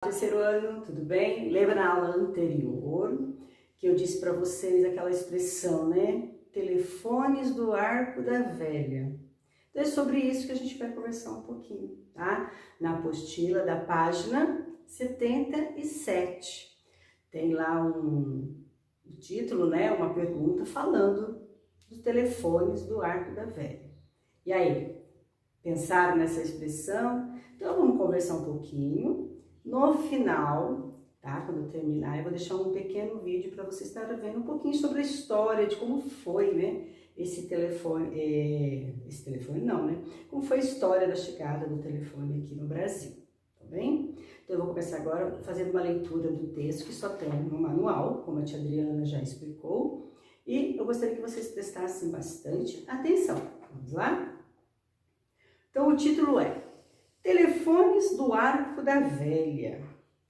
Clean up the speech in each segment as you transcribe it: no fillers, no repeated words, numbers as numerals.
terceiro ano, tudo bem? Lembra na aula anterior que eu disse para vocês aquela expressão, né? Telefones do arco da velha. Então é sobre isso que a gente vai conversar um pouquinho, tá? Na apostila da página 77. Tem lá um título, né? Uma pergunta falando dos telefones do arco da velha. E aí, pensaram nessa expressão? Então vamos conversar um pouquinho. No final, tá? Quando eu terminar, eu vou deixar um pequeno vídeo para vocês estarem vendo um pouquinho sobre a história de como foi, né? Esse telefone não, né? Como foi a história da chegada do telefone aqui no Brasil, tá bem? Então eu vou começar agora fazendo uma leitura do texto que só tem no manual, como a tia Adriana já explicou, e eu gostaria que vocês prestassem bastante atenção. Vamos lá? Então o título é Telefones do Arco da Velha.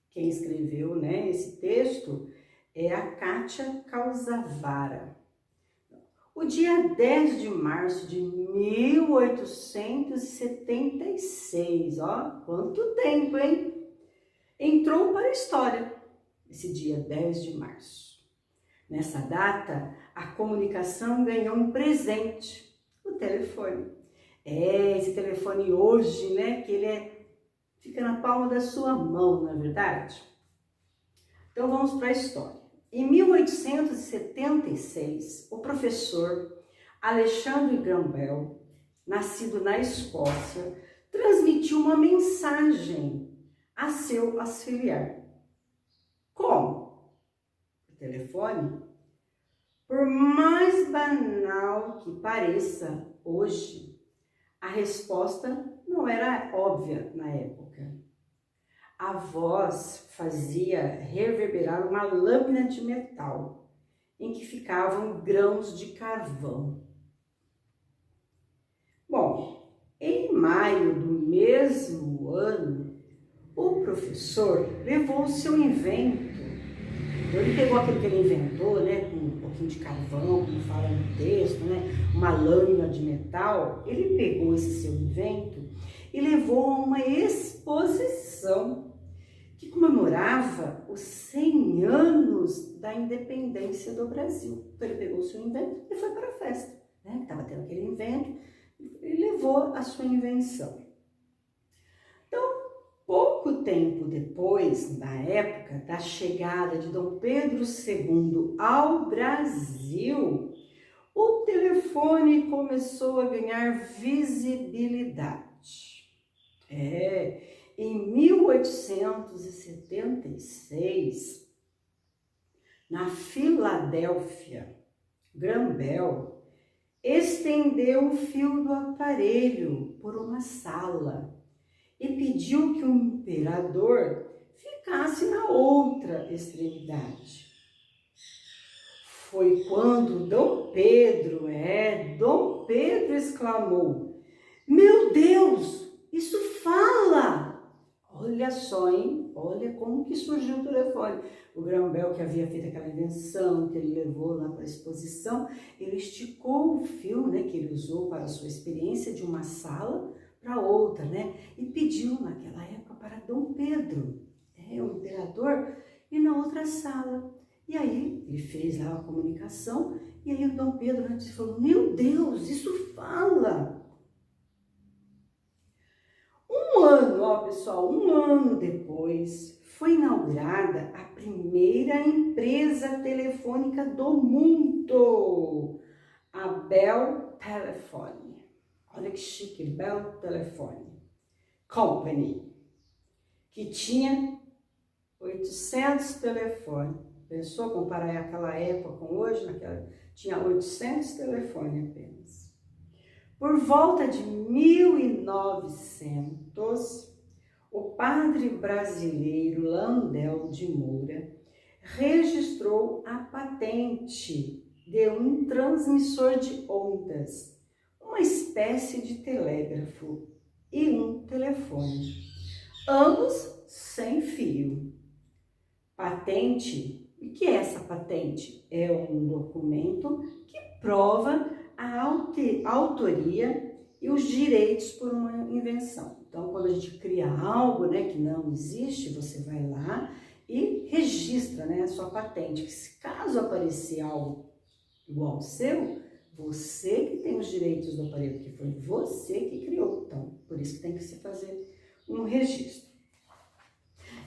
Quem escreveu, né, esse texto é a Kátia Calzavara. O dia 10 de março de 1876, ó, quanto tempo, hein? Entrou para a história esse dia 10 de março. Nessa data, a comunicação ganhou um presente, o telefone. Esse telefone hoje, né, que ele fica na palma da sua mão, não é verdade? Então vamos para a história. Em 1876, o professor Alexandre Graham Bell, nascido na Escócia, transmitiu uma mensagem a seu auxiliar. Como? O telefone? Por mais banal que pareça hoje, a resposta não era óbvia na época. A voz fazia reverberar uma lâmina de metal em que ficavam grãos de carvão. Bom, em maio do mesmo ano, o professor levou o seu invento. Ele pegou aquilo que ele inventou, né, com um pouquinho de carvão, como fala no texto, né, uma lâmina de metal. Ele pegou esse seu invento e levou a uma exposição que comemorava os 100 anos da independência do Brasil. Então ele pegou o seu invento e foi para a festa, né, que estava tendo aquele invento, e levou a sua invenção. Pouco tempo depois, na época da chegada de Dom Pedro II ao Brasil, o telefone começou a ganhar visibilidade. Em 1876, na Filadélfia, Graham Bell estendeu o fio do aparelho por uma sala e pediu que o imperador ficasse na outra extremidade. Foi quando Dom Pedro exclamou: "Meu Deus, isso fala!" Olha só, hein? Olha como que surgiu o telefone. O Graham Bell, que havia feito aquela invenção, que ele levou lá para a exposição, ele esticou o fio, né, que ele usou para a sua experiência de uma sala para outra, né? E pediu naquela época para Dom Pedro, o imperador, ir na outra sala. E aí ele fez lá a comunicação e aí o Dom Pedro falou: "Meu Deus, isso fala!" Um ano depois, foi inaugurada a primeira empresa telefônica do mundo, a Bell Telephone. Olha que chique, Bell Telephone Company, que tinha 800 telefones. Pensou comparar aquela época com hoje? Tinha 800 telefones apenas. Por volta de 1900, o padre brasileiro Landel de Moura registrou a patente de um transmissor de ondas, uma espécie de telégrafo e um telefone, ambos sem fio. Patente, o que é essa patente? É um documento que prova a autoria e os direitos por uma invenção. Então, quando a gente cria algo, né, que não existe, você vai lá e registra, né, a sua patente. Que se caso aparecer algo igual ao seu, você que tem os direitos do aparelho, que foi você que criou. Então, por isso que tem que se fazer um registro.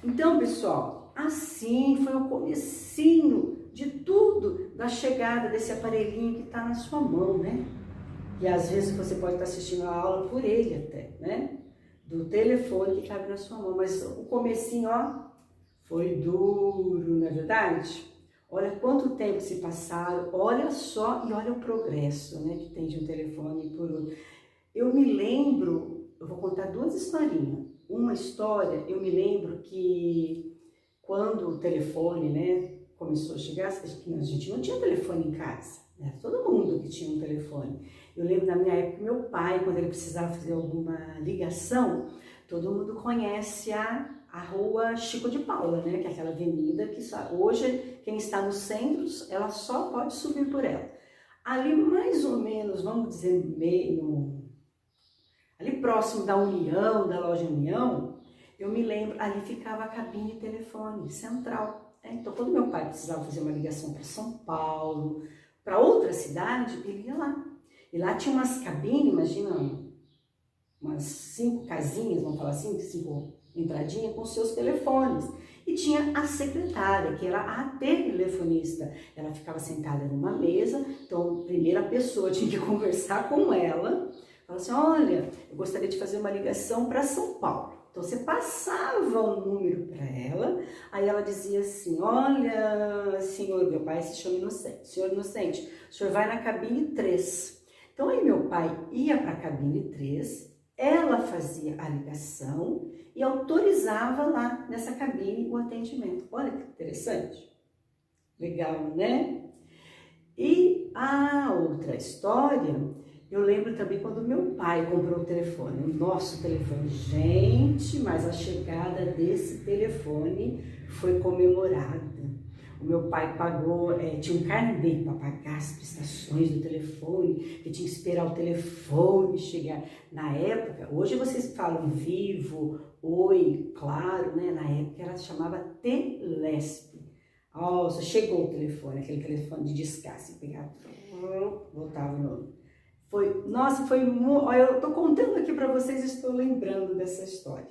Então, pessoal, assim foi o comecinho de tudo, da chegada desse aparelhinho que está na sua mão, né? E às vezes você pode estar assistindo a aula por ele até, né? Do telefone que cabe na sua mão. Mas o comecinho, ó, foi duro, não é verdade? Olha quanto tempo se passaram, olha só e olha o progresso, né, que tem de um telefone por outro. Eu me lembro, eu vou contar duas historinhas. Uma história, eu me lembro que quando o telefone, né, começou a chegar, a gente não tinha telefone em casa, né? Todo mundo que tinha um telefone. Eu lembro na minha época, meu pai, quando ele precisava fazer alguma ligação, todo mundo conhece a rua Chico de Paula, né? Que é aquela avenida que hoje quem está nos centros, ela só pode subir por ela. Ali mais ou menos, vamos dizer, ali próximo da União, da loja União, eu me lembro, ali ficava a cabine de telefone central. Então, quando meu pai precisava fazer uma ligação para São Paulo, para outra cidade, ele ia lá. E lá tinha umas cabines, imagina, umas 5 casinhas, vamos falar assim, 5 entradinhas com seus telefones. E tinha a secretária, que era a telefonista. Ela ficava sentada numa mesa, então, primeiro a pessoa tinha que conversar com ela. Falava assim, olha, eu gostaria de fazer uma ligação para São Paulo. Então, você passava o número para ela, aí ela dizia assim, olha, senhor, meu pai se chama Inocente, senhor Inocente, o senhor vai na cabine 3. Então, aí meu pai ia para a cabine 3, ela fazia a ligação e autorizava lá nessa cabine o atendimento. Olha que interessante. Legal, né? E a outra história, eu lembro também quando meu pai comprou o telefone, o nosso telefone. Gente, mas a chegada desse telefone foi comemorada. O meu pai pagou, tinha um carnê para pagar as prestações do telefone, que tinha que esperar o telefone chegar. Na época, hoje vocês falam Vivo, Oi, Claro, né? Na época ela se chamava Telesp. Nossa, chegou o telefone, aquele telefone de discate, pegava, voltava no... Nossa, eu tô contando aqui para vocês, estou lembrando dessa história.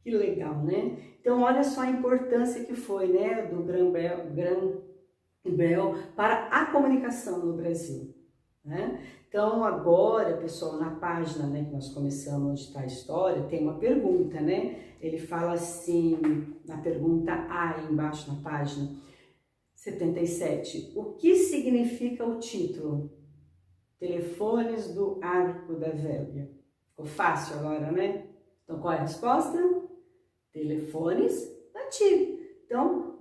Que legal, né? Então, olha só a importância que foi, né, do Graham Bell para a comunicação no Brasil, né? Então, agora, pessoal, na página, né, que nós começamos, onde está a história, tem uma pergunta, né? Ele fala assim, na pergunta A, aí embaixo na página 77, o que significa o título? Telefones do Arco da Velha. Ficou fácil agora, né? Então, qual é a resposta? Telefones antigos. Então,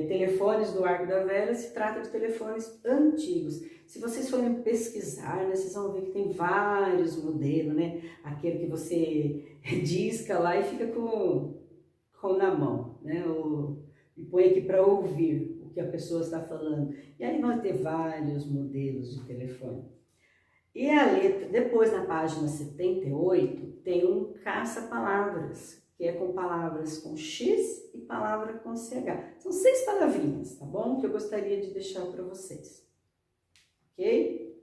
telefones do Arco da Velha se trata de telefones antigos. Se vocês forem pesquisar, né, vocês vão ver que tem vários modelos, né? Aquele que você disca lá e fica com na mão, né? E põe aqui para ouvir o que a pessoa está falando. E aí vai ter vários modelos de telefone. E a letra, depois na página 78, tem um caça-palavras, que é com palavras com X e palavra com CH. São 6 palavrinhas, tá bom? Que eu gostaria de deixar para vocês. Ok?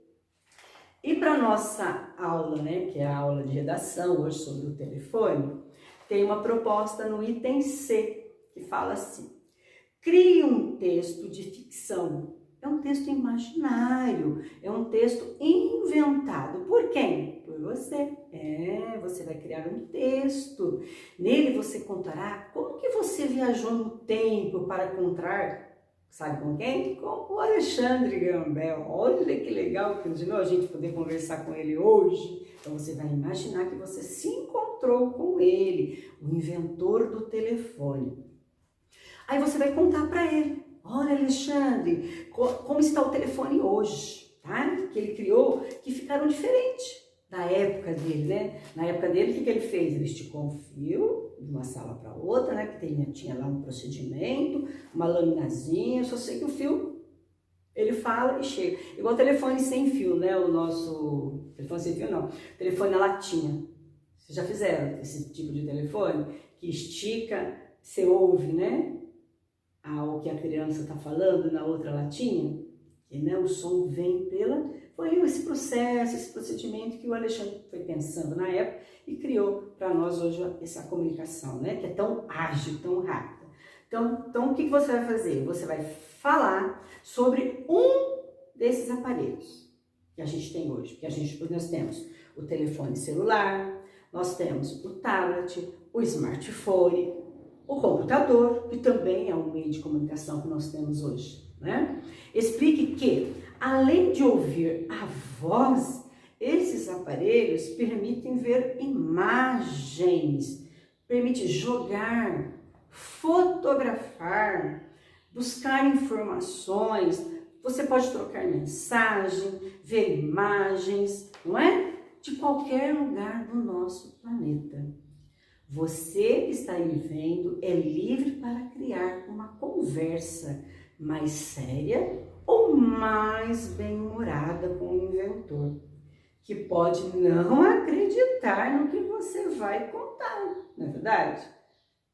E para nossa aula, né, que é a aula de redação, hoje sobre o telefone, tem uma proposta no item C, que fala assim, crie um texto de ficção. É um texto imaginário, é um texto inventado. Por quem? Por você. Você vai criar um texto. Nele você contará como que você viajou no tempo para encontrar, sabe com quem? Com o Alexandre Graham Bell. Olha que legal que a gente poder conversar com ele hoje. Então você vai imaginar que você se encontrou com ele, o inventor do telefone. Aí você vai contar para ele. Olha, Alexandre, como está o telefone hoje, tá? Que ele criou, que ficaram diferentes da época dele, né? Na época dele, o que ele fez? Ele esticou um fio de uma sala para outra, né? Que tinha lá um procedimento, uma laminazinha, eu só sei que o fio, ele fala e chega. Igual o telefone sem fio, né? O nosso telefone sem fio, não. Telefone na latinha. Vocês já fizeram esse tipo de telefone? Que estica, você ouve, né? O que a criança está falando na outra latinha? E, né, o som vem pela... Foi esse processo, esse procedimento que o Alexandre foi pensando na época e criou para nós hoje essa comunicação, né? Que é tão ágil, tão rápida. Então o que você vai fazer? Você vai falar sobre um desses aparelhos que a gente tem hoje. Porque nós temos o telefone celular, nós temos o tablet, o smartphone, o computador, que também é um meio de comunicação que nós temos hoje, né? Explique que, além de ouvir a voz, esses aparelhos permitem ver imagens, permite jogar, fotografar, buscar informações, você pode trocar mensagem, ver imagens, não é? De qualquer lugar do nosso planeta. Você que está aí vendo é livre para criar uma conversa mais séria ou mais bem-humorada com o inventor, que pode não acreditar no que você vai contar, não é verdade?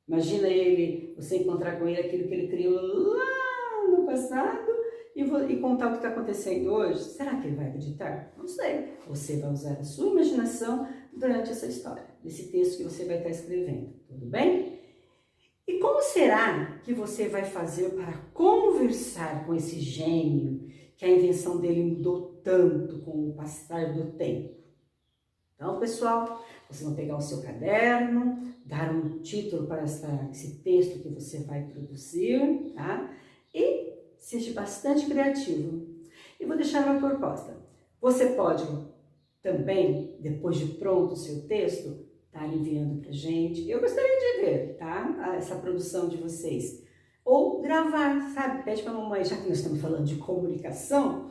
Imagina você encontrar com ele aquilo que ele criou lá no passado e contar o que está acontecendo hoje. Será que ele vai acreditar? Não sei. Você vai usar a sua imaginação durante essa história, desse texto que você vai estar escrevendo, tudo bem? E como será que você vai fazer para conversar com esse gênio que a invenção dele mudou tanto com o passar do tempo? Então, pessoal, vocês vão pegar o seu caderno, dar um título para esse texto que você vai produzir, tá? E seja bastante criativo. E vou deixar uma proposta. Você pode também, depois de pronto o seu texto, estar enviando para a gente. Eu gostaria de ver, tá? Essa produção de vocês. Ou gravar, sabe? Pede para a mamãe, já que nós estamos falando de comunicação,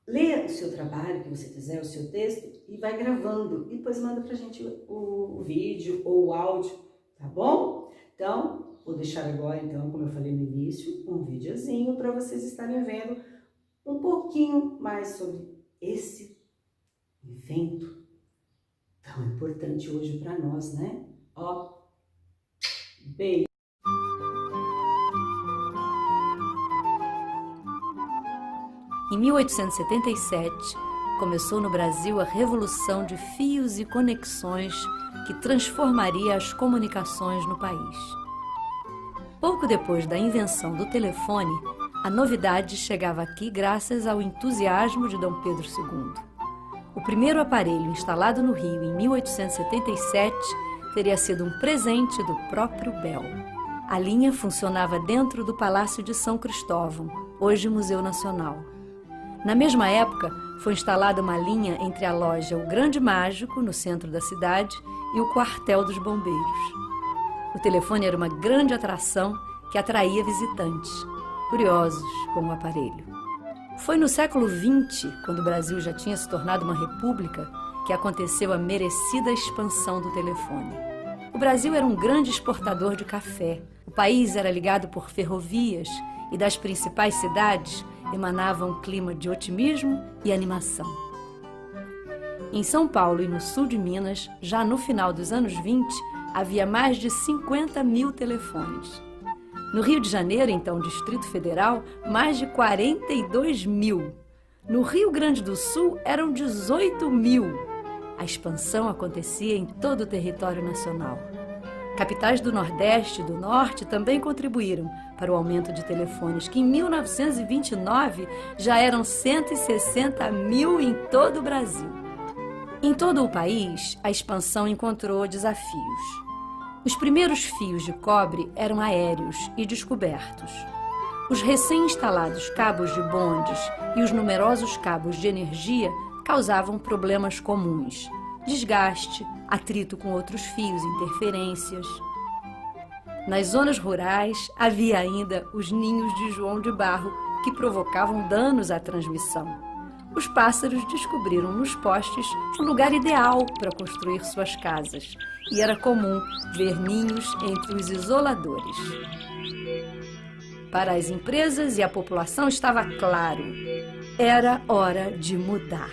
lê o seu trabalho, que você fizer, o seu texto, e vai gravando. E depois manda para a gente o vídeo ou o áudio, tá bom? Então, vou deixar agora, então, como eu falei no início, um videozinho para vocês estarem vendo um pouquinho mais sobre esse evento tão importante hoje para nós, né? Ó, beijo! Em 1877, começou no Brasil a revolução de fios e conexões que transformaria as comunicações no país. Pouco depois da invenção do telefone, a novidade chegava aqui graças ao entusiasmo de Dom Pedro II. O primeiro aparelho instalado no Rio em 1877 teria sido um presente do próprio Bell. A linha funcionava dentro do Palácio de São Cristóvão, hoje Museu Nacional. Na mesma época, foi instalada uma linha entre a loja O Grande Mágico, no centro da cidade, e o quartel dos bombeiros. O telefone era uma grande atração que atraía visitantes, curiosos com o aparelho. Foi no século XX, quando o Brasil já tinha se tornado uma república, que aconteceu a merecida expansão do telefone. O Brasil era um grande exportador de café. O país era ligado por ferrovias e das principais cidades emanava um clima de otimismo e animação. Em São Paulo e no sul de Minas, já no final dos anos 20, havia mais de 50 mil telefones. No Rio de Janeiro, então Distrito Federal, mais de 42 mil. No Rio Grande do Sul, eram 18 mil. A expansão acontecia em todo o território nacional. Capitais do Nordeste e do Norte também contribuíram para o aumento de telefones, que em 1929 já eram 160 mil em todo o Brasil. Em todo o país, a expansão encontrou desafios. Os primeiros fios de cobre eram aéreos e descobertos. Os recém-instalados cabos de bondes e os numerosos cabos de energia causavam problemas comuns: desgaste, atrito com outros fios, interferências. Nas zonas rurais, havia ainda os ninhos de João de Barro, que provocavam danos à transmissão. Os pássaros descobriram nos postes um lugar ideal para construir suas casas, e era comum ver ninhos entre os isoladores. Para as empresas e a população estava claro: era hora de mudar.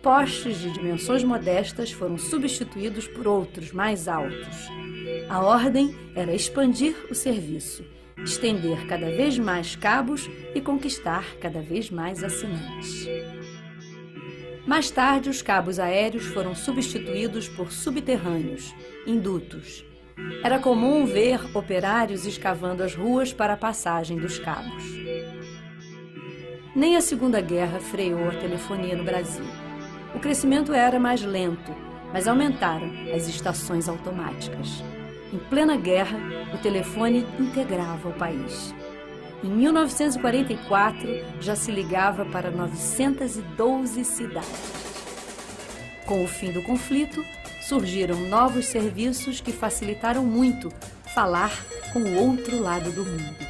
Postes de dimensões modestas foram substituídos por outros mais altos. A ordem era expandir o serviço, estender cada vez mais cabos e conquistar cada vez mais assinantes. Mais tarde, os cabos aéreos foram substituídos por subterrâneos, indutos. Era comum ver operários escavando as ruas para a passagem dos cabos. Nem a Segunda Guerra freou a telefonia no Brasil. O crescimento era mais lento, mas aumentaram as estações automáticas. Em plena guerra, o telefone integrava o país. Em 1944, já se ligava para 912 cidades. Com o fim do conflito, surgiram novos serviços que facilitaram muito falar com o outro lado do mundo.